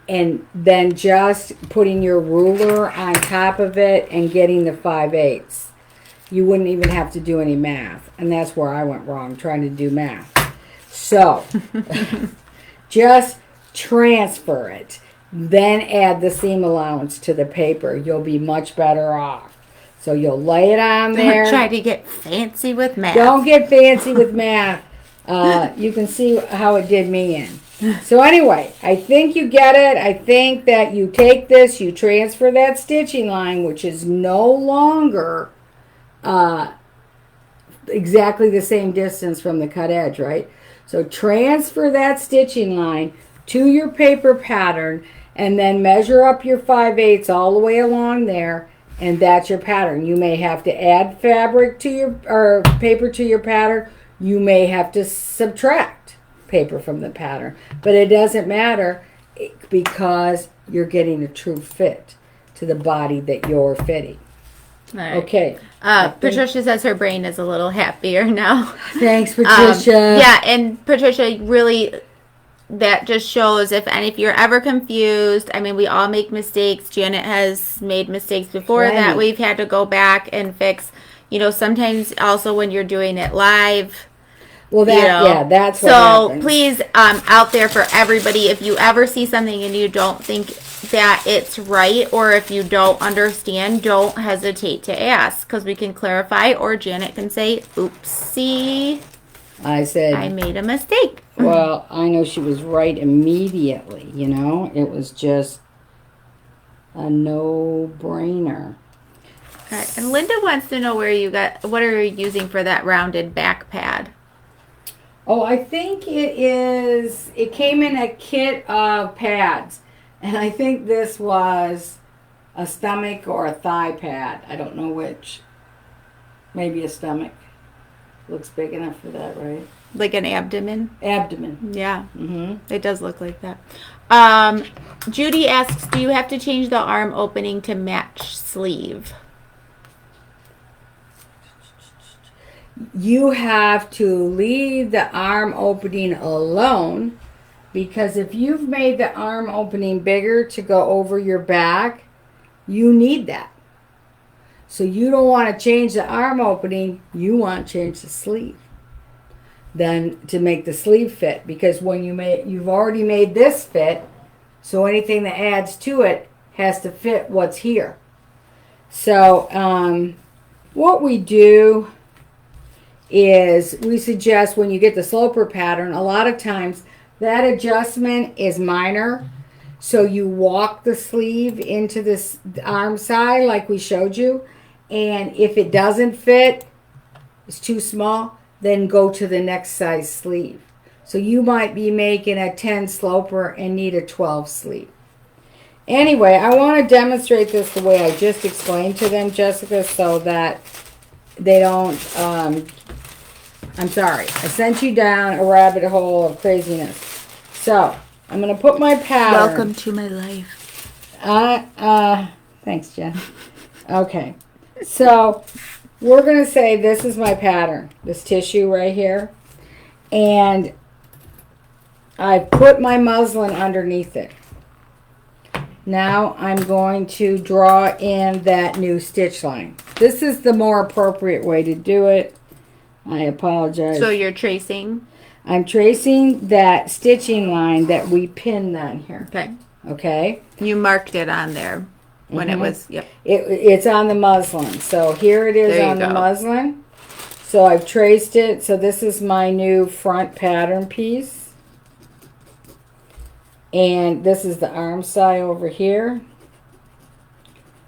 and then just putting your ruler on top of it and getting the 5/8. You wouldn't even have to do any math. And that's where I went wrong, trying to do math. So, just transfer it. Then add the seam allowance to the paper. You'll be much better off. So you'll lay it on there. Don't try to get fancy with math. Don't get fancy with math. You can see how it did me in. So anyway, I think you get it. I think that you take this, you transfer that stitching line, which is no longer exactly the same distance from the cut edge, right? So transfer that stitching line to your paper pattern and then measure up your 5/8 all the way along there, and that's your pattern. You may have to add fabric to your or paper to your pattern. You may have to subtract paper from the pattern, but it doesn't matter because you're getting a true fit to the body that you're fitting. All right. Okay. Patricia says her brain is a little happier now. Thanks, Patricia. Yeah, and Patricia, really, that just shows if you're ever confused. I mean, we all make mistakes. Janet has made mistakes before that we've had to go back and fix. You know, sometimes also when you're doing it live. Well, that's what so happens. please, out there for everybody, if you ever see something and you don't think that it's right, or if you don't understand, don't hesitate to ask, because we can clarify, or Janet can say, oopsie, I made a mistake. Well, I know she was right immediately, you know. It was just a no-brainer. All right. And Linda wants to know what are you using for that rounded back pad? Oh, I think it came in a kit of pads. And I think this was a stomach or a thigh pad. I don't know which. Maybe a stomach. Looks big enough for that, right? Like an abdomen? Abdomen. Yeah. Mm-hmm. It does look like that. Judy asks, do you have to change the arm opening to match sleeve? You have to leave the arm opening alone, because if you've made the arm opening bigger to go over your back, you need that. So you don't want to change the arm opening, you want to change the sleeve. Then to make the sleeve fit, because when you've already made this fit, so anything that adds to it has to fit what's here. So what we do is we suggest when you get the sloper pattern, a lot of times that adjustment is minor. So you walk the sleeve into this arm side like we showed you. And if it doesn't fit, it's too small, then go to the next size sleeve. So you might be making a 10 sloper and need a 12 sleeve. Anyway, I want to demonstrate this the way I just explained to them, Jessica, so that they don't... I'm sorry. I sent you down a rabbit hole of craziness. So, I'm going to put my pattern... Welcome to my life. Thanks, Jen. Okay. So, we're going to say this is my pattern. This tissue right here. And I put my muslin underneath it. Now, I'm going to draw in that new stitch line. This is the more appropriate way to do it. I apologize. So you're tracing? I'm tracing that stitching line that we pinned on here. Okay. Okay? You marked it on there when it was, yep. It's on the muslin. So here it is on the muslin. So I've traced it. So this is my new front pattern piece. And this is the arm side over here.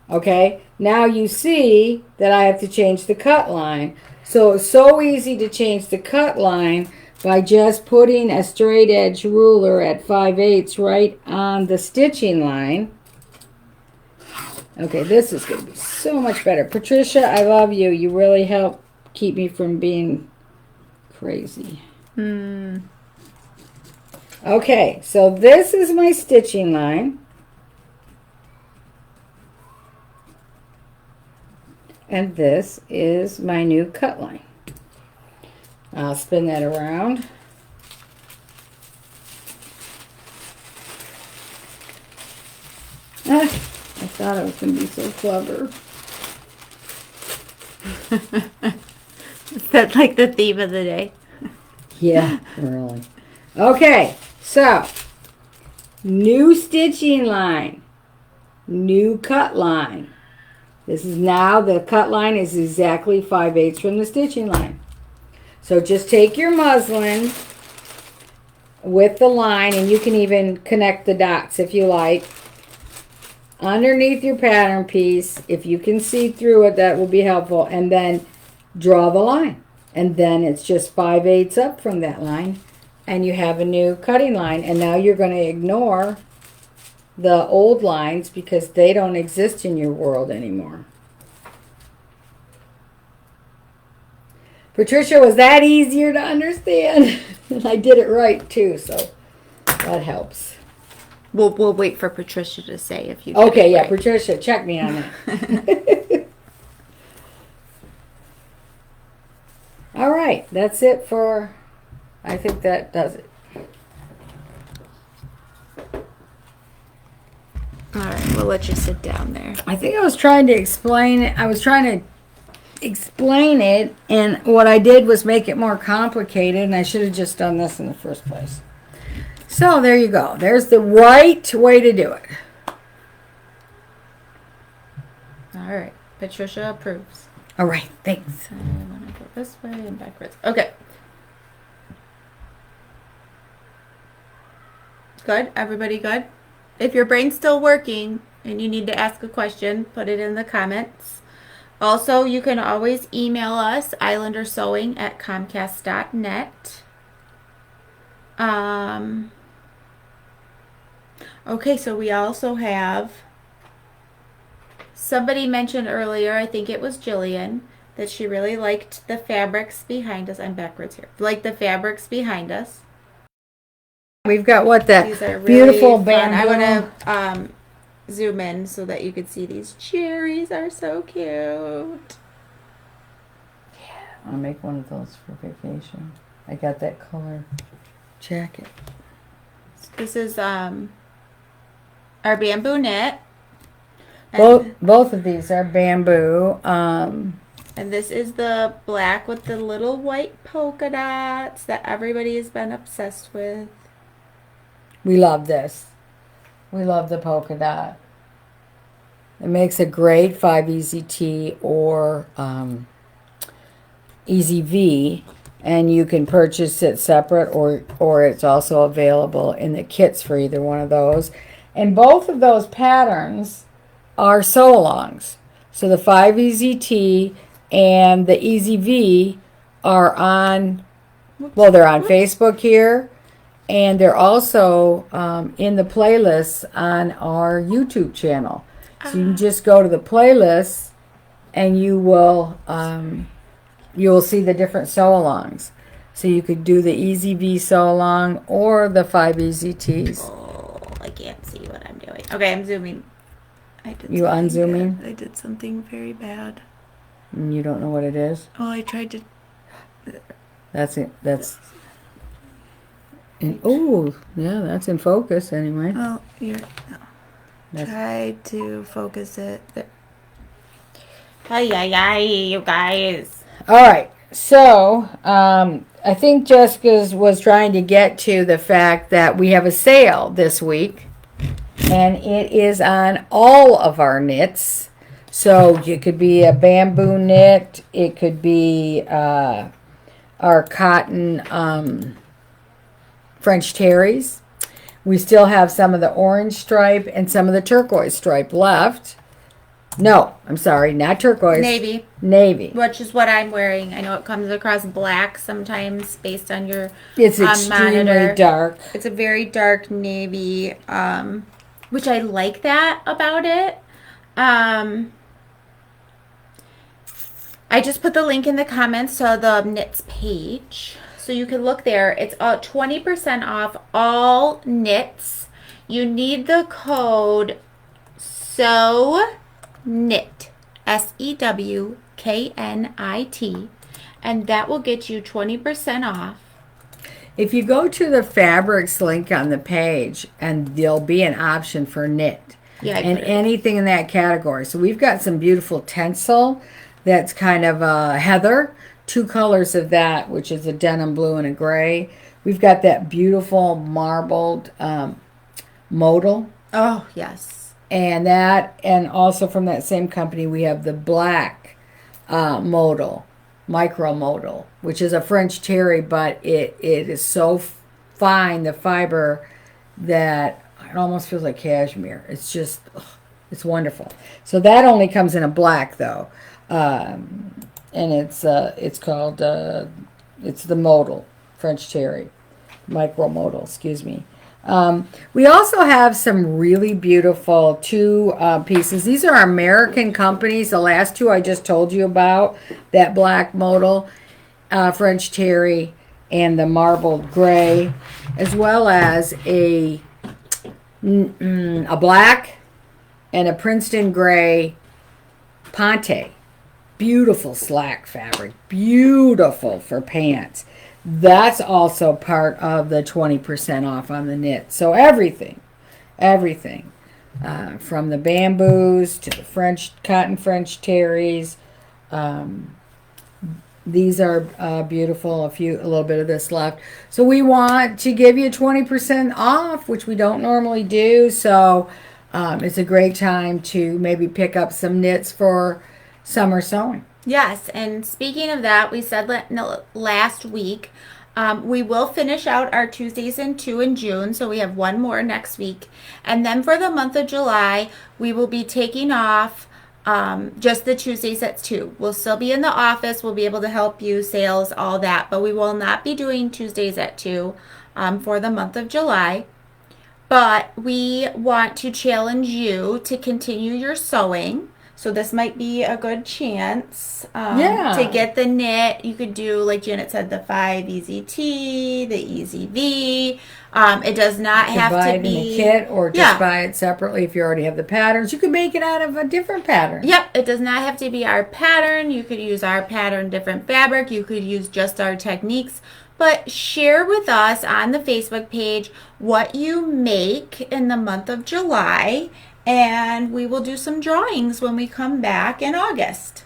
Okay? Now you see that I have to change the cut line. So it's so easy to change the cut line by just putting a straight edge ruler at 5/8 right on the stitching line. Okay, this is going to be so much better. Patricia, I love you. You really help keep me from being crazy. Okay, so this is my stitching line. And this is my new cut line. I'll spin that around. I thought I was going to be so clever. Is that like the theme of the day? Yeah, really. Okay, so new stitching line, new cut line. This is now, the cut line is exactly 5/8 from the stitching line. So just take your muslin with the line, and you can even connect the dots if you like. Underneath your pattern piece, if you can see through it, that will be helpful. And then draw the line. And then it's just 5/8 up from that line. And you have a new cutting line. And now you're going to ignore the old lines because they don't exist in your world anymore. Patricia, was that easier to understand? And I did it right too, so that helps. We'll wait for Patricia to say if you did Okay, it yeah, right. Patricia, check me on that. All right, that's it for, I think that does it. All right, we'll let you sit down there. I think I was trying to explain it. And what I did was make it more complicated, and I should have just done this in the first place. So there you go. There's the right way to do it. All right, Patricia approves. All right, thanks. I want to go this way and backwards. Okay. Good? Everybody good? If your brain's still working and you need to ask a question, put it in the comments. Also, you can always email us, islandersewing@comcast.net. Okay, so we also have, somebody mentioned earlier, I think it was Jillian, that she really liked the fabrics behind us. I'm backwards here. Like the fabrics behind us. We've got what, that These are really beautiful fun. bamboo. I want to zoom in so that you can see these cherries are so cute. I'll make one of those for vacation. I got that color jacket. This is our bamboo knit. Both of these are bamboo. And this is the black with the little white polka dots that everybody has been obsessed with. We love this. We love the polka dot. It makes a great 5 Easy T or Easy V, and you can purchase it separate, or it's also available in the kits for either one of those. And both of those patterns are sew-alongs. So the 5 Easy T and the Easy V are on, well, they're on Facebook here, and they're also in the playlists on our YouTube channel. So you can just go to the playlists, and you will see the different sew-alongs. So you could do the Easy V sew-along or the 5 Easy Ts. Oh, I can't see what I'm doing. Okay, I'm zooming. You unzooming? I did something very bad. And you don't know what it is? Oh, I tried to. That's it. That's. Oh, yeah, that's in focus anyway. Oh, you're. No. That's, Try to focus it. There. Ay, you guys. all right. So, I think Jessica's was trying to get to the fact that we have a sale this week, and it is on all of our knits. So it could be a bamboo knit. It could be our cotton French terries. We still have some of the orange stripe and some of the turquoise stripe left. No, I'm sorry, not turquoise. Navy. Navy. Which is what I'm wearing. I know it comes across black sometimes based on your It's extremely monitor. dark. It's a very dark navy, which I like that about it. I just put the link in the comments to the knits page, so you can look there. It's 20% off all knits. You need the code SEW KNIT, SEWKNIT, and that will get you 20% off. If you go to the fabrics link on the page, and there'll be an option for knit. Yeah, and anything in that category. So we've got some beautiful tencel that's kind of heather, 2 colors of that, which is a denim blue and a gray. We've got that beautiful marbled modal. Oh, yes. And also from that same company, we have the black modal, micro modal, which is a French terry, but it is so fine, the fiber, that it almost feels like cashmere. It's just, it's wonderful. So that only comes in a black, though. And it's called, it's the modal, French terry, micro modal, excuse me. We also have some really beautiful 2 pieces. These are American companies. The last 2 I just told you about, that black modal, French terry, and the marbled gray, as well as a black and a Princeton gray Ponte. Beautiful slack fabric. Beautiful for pants. That's also part of the 20% off on the knit. So everything, from the bamboos to the cotton French terries. These are beautiful. A little bit of this left. So we want to give you 20% off, which we don't normally do. So it's a great time to maybe pick up some knits for summer sewing. Yes, and speaking of that, we said last week we will finish out our Tuesdays in 2 in June, so we have one more next week. And then for the month of July, we will be taking off just the Tuesdays at 2. We'll still be in the office. We'll be able to help you, sales, all that, but we will not be doing Tuesdays at 2 for the month of July. But we want to challenge you to continue your sewing. So this might be a good chance to get the knit. You could do, like Janet said, the 5 Easy T, the Easy V. It does not have buy to it be in a kit, or just buy it separately if you already have the patterns. You can make it out of a different pattern. Yep, it does not have to be our pattern. You could use our pattern, different fabric. You could use just our techniques. But share with us on the Facebook page what you make in the month of July, and we will do some drawings when we come back in August.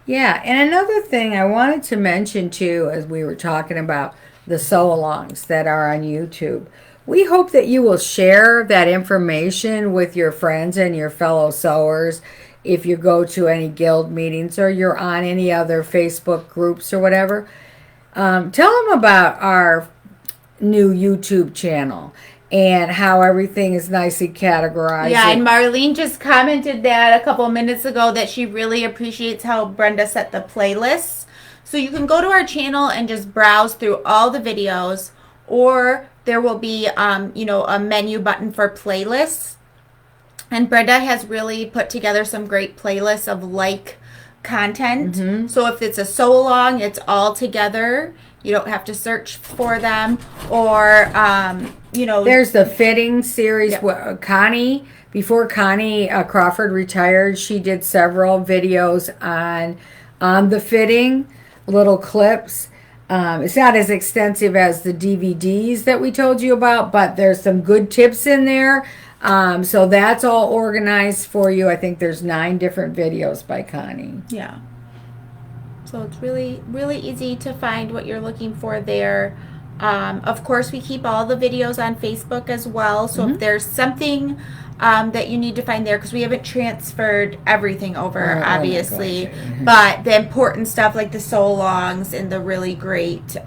Yeah, and another thing I wanted to mention too, as we were talking about the sew-alongs that are on YouTube, we hope that you will share that information with your friends and your fellow sewers if you go to any guild meetings or you're on any other Facebook groups or whatever. Tell them about our new YouTube channel and how everything is nicely categorized. Yeah, and Marlene just commented that a couple minutes ago that she really appreciates how Brenda set the playlists. So you can go to our channel and just browse through all the videos, or there will be, a menu button for playlists. And Brenda has really put together some great playlists of content. Mm-hmm. So if it's a sew along, it's all together. You don't have to search for them, or there's the fitting series. Yep. Before Connie Crawford retired, she did several videos on the fitting, little clips. It's not as extensive as the DVDs that we told you about, but there's some good tips in there. So that's all organized for you. I think there's 9 different videos by Connie. Yeah. So it's really, really easy to find what you're looking for there. Of course, we keep all the videos on Facebook as well. So if there's something that you need to find there, because we haven't transferred everything over, obviously. But the important stuff like the sew-alongs and the really great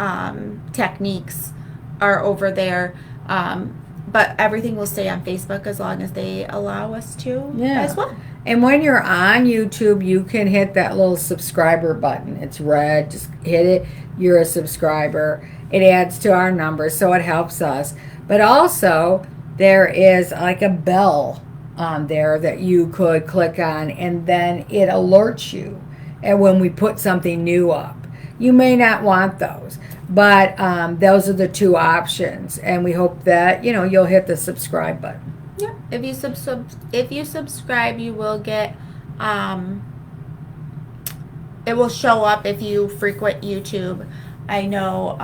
techniques are over there. But everything will stay on Facebook as long as they allow us to as well. And when you're on YouTube, you can hit that little subscriber button. It's red. Just hit it. You're a subscriber. It adds to our numbers, so it helps us. But also, there is like a bell on there that you could click on, and then it alerts you and when we put something new up. You may not want those, but those are the 2 options, and we hope that you'll hit the subscribe button. Yeah. If you subscribe, you will get it will show up if you frequent YouTube. I know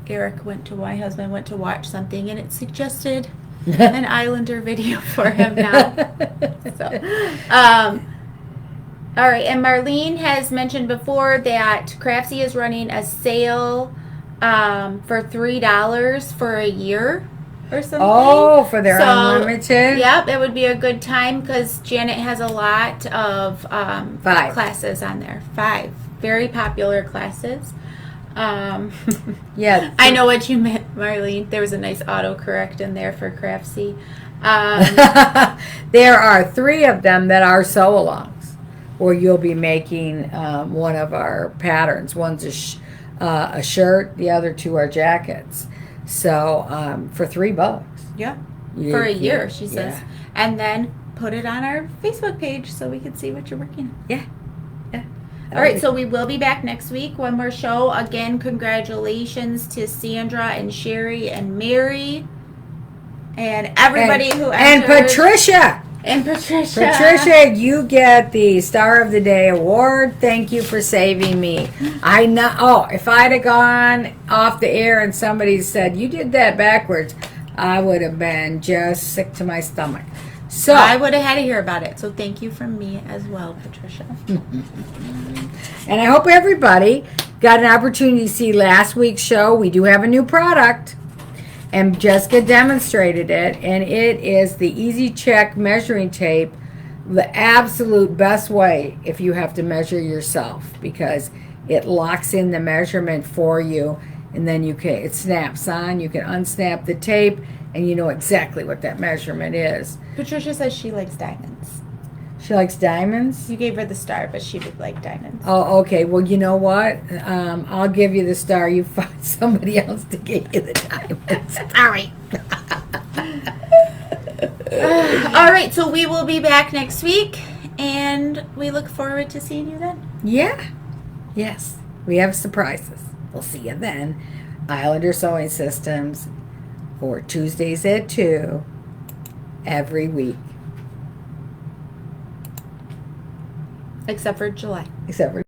my husband went to watch something and it suggested an Islander video for him now. So, all right, and Marlene has mentioned before that Craftsy is running a sale for $3 for a year or something. Oh, for their unlimited? Yep, it would be a good time because Janet has a lot of 5 classes on there. 5 very popular classes. Yeah. I know what you meant, Marlene. There was a nice autocorrect in there for Craftsy. There are 3 of them that are sew-alongs, where you'll be making one of our patterns. One's a shirt, the other 2 are jackets. So for $3. Yeah. For a year, she says. Yeah. And then put it on our Facebook page so we can see what you're working on. Yeah. All right, so we will be back next week. One more show. Again, congratulations to Sandra and Sherry and Mary and everybody who entered. And Patricia. And Patricia. Patricia, you get the Star of the Day award. Thank you for saving me. I know. Oh, if I'd have gone off the air and somebody said, you did that backwards, I would have been just sick to my stomach. So I would have had to hear about it. So thank you from me as well, Patricia. And I hope everybody got an opportunity to see last week's show. We do have a new product, and Jessica demonstrated it, and it is the Easy Check measuring tape, the absolute best way if you have to measure yourself, because it locks in the measurement for you, and then it snaps on. You can unsnap the tape, and you know exactly what that measurement is. Patricia says she likes diamonds. She likes diamonds? You gave her the star, but she would like diamonds. Oh, okay. Well, you know what? I'll give you the star. You find somebody else to give you the diamonds. Sorry. All right, so we will be back next week, and we look forward to seeing you then. Yeah. Yes. We have surprises. We'll see you then. Islander Sewing Systems for Tuesdays at 2 every week. Except for July. Except for